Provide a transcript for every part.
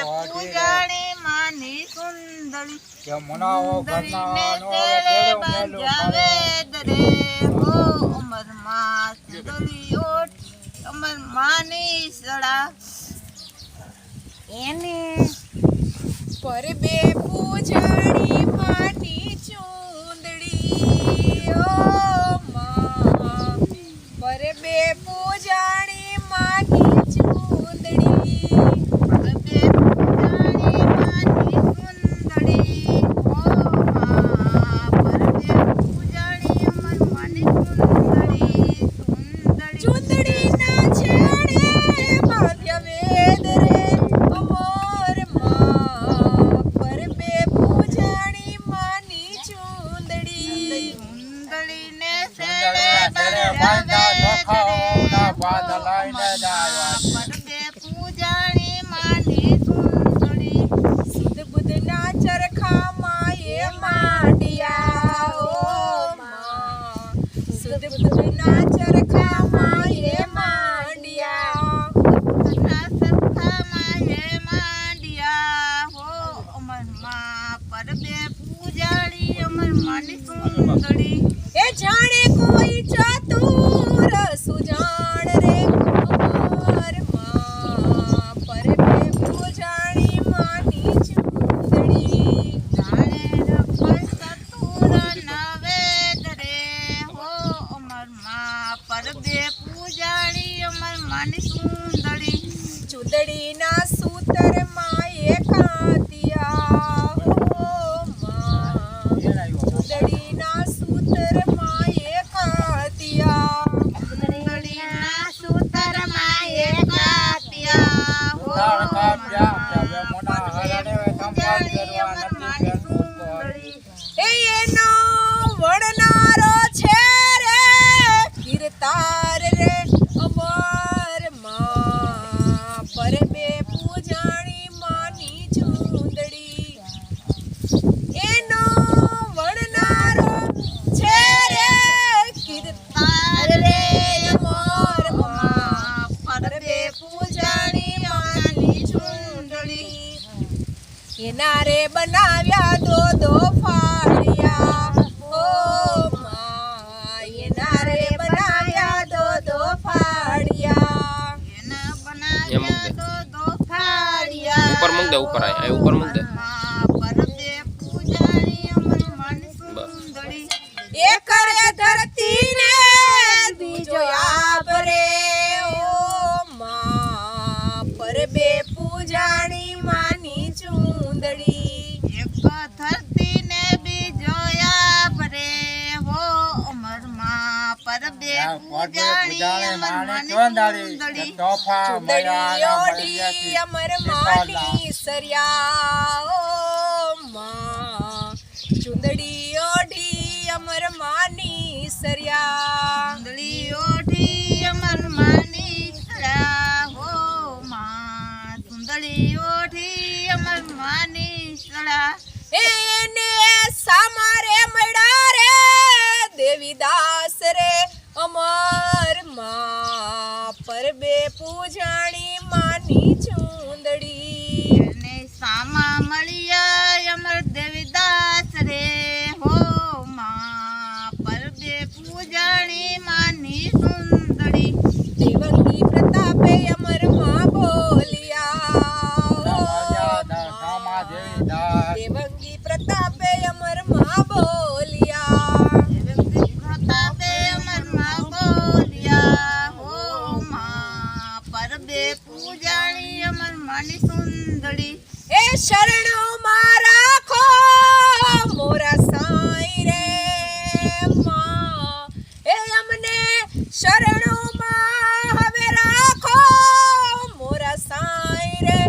પૂજાણી માની સુંદરી કે મનાવો ઘરનાનો બંજાવે દરે હો અમર માં સુંદરી ઓટ અમર માની સડા એને પરબે પૂજાણી માની ચૂંદડી ઓ માં પરબે પૂજાણી માની ચૂંદડી પરબે પૂજાણી માની સુંદરી હો માં પરબે પૂજાણી અમર માની સુંદરી ચૂંદડી ના છેડે બાંધ્યા વેદ રે અમર માં પરબે પૂજાણી માની ચૂંદડી સુંદરીને તેરે બાંધા ધોખાઓના બાદલાઈને જાયા પરબે પૂજાણી માની સુંદરી સુધ બુધના ચરખામાં એ માંડિયા ઓ માં સુધ બુધના ચરખામાં એ માંડિયા ના સરખામાં હે માંડિયા હો અમર માં પરબે પૂજાણી અમર માની સુંદરી એ જાણે કોઈ ચતુર સુજાણ રે અમર માં પરબે પૂજાણી માની ચૂંદડી જાણે રખડ સતુર નવેદ રે હો અમર માં પરબે પૂજાણી અમર માની સુંદરી ચૂંદડીના સૂતરમાં એ કાંતિયા ઓ માં ચૂંદડીના સૂતરમાં એ કાંતિયા સુંદરીના સૂતરમાં એકાત્યા હો તાર કાપ્યા હવે મોના હરણે પૂજાણી સંભાળ અમર કરવા માની નથી સુંદરી એનો વણનારો છે રે કીર્તાર રે અમર માં પરબે પૂજાણી માની ચૂંદડી એનો વણનારો છે રે કીર્તાર રે અમર માં પરબે પૂજાણી માની ચૂંદડી એના રે બનાવ્યા દો ફાળિયા ઓ માં એના રે બનાવ્યા દો ફાળિયા એના બનાવ્યા દો ફાળિયા ઉપર મૂક દે ઉપર આય ઉપર મૂક દે માં પરબે પૂજાણી અમર માની સુંદરી એ કરે ધરતી ને બીજો આભરે ઓ માં પરબે પૂજાણી માની ચૂંદડી એક ધરતી ને બીજો યાભરે હો અમર માં પરબે પૂજાણી અમર માની સુંદરી તોફા ચૂંદડી ઓઢી અમર માની સરિયા ઓ માં ચૂંદડી ઓઢી અમર માની સરિયા સુંદરી ઓઢી અમર માની સડા હો માં સુંદરી ઓઢી અમર માની સડા એને સામારે મળ્યા રે દેવીદાસ રે અમર માં પરબે પૂજાણી માની ચૂંદડી એને સામા મળ્યા અમર દેવીદાસ રે હો માં પરબે પૂજાણી માની સુંદરી દેવંગી પ્રતાપે અમર માં બોલિયા ધામા દેવી દાસ દેવંગી પ્રતાપે અમર માં બોલિયા પ્રતાપે અમર માં બોલ્યા હો માં પરબે પૂજાણી અમર માની સુંદરી એ શરણો માં રાખો મોરા સાઈ રે માં એ અમને શરણો માં હવે રાખો મોરા સાઈ રે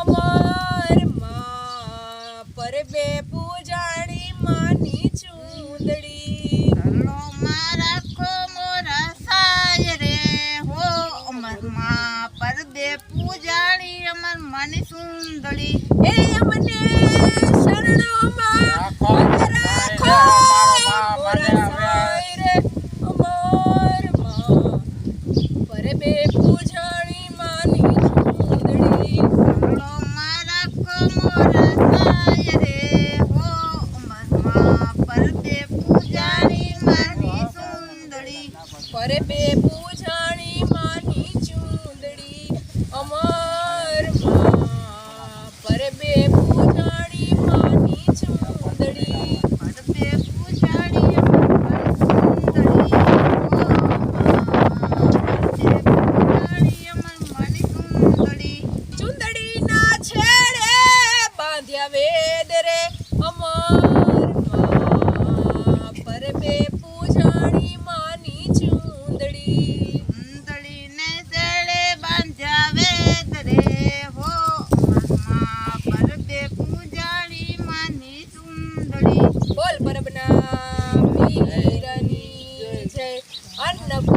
અમર માં પરબે પૂજાણી માની ચૂંદડી શરણો માં રાખો મોરા સાય રે હો અમર માં પરબે પૂજાણી અમર માની સુંદરી એ અમને શરણોમાં રાખો રાખો મોરા સાઈ રે અમર માં પરબે પૂજાણી માની ચૂંદડી શરણો માં પરબે પૂજાણી માની ચૂંદડી પરબે પૂજાણી અમર મની સુંદરી ચૂંદડીના છેડે બાંધ્યા વેદ રે અમરમાં પરબે પૂજાણી માની ચૂંદડી સુંદરીને સેડે બાંધ્યા વેદ રે હો અમરમાં પરબે પૂજાણી માની સુંદરી બોલ પરબના વીરની જય અન્નપૂર્ણા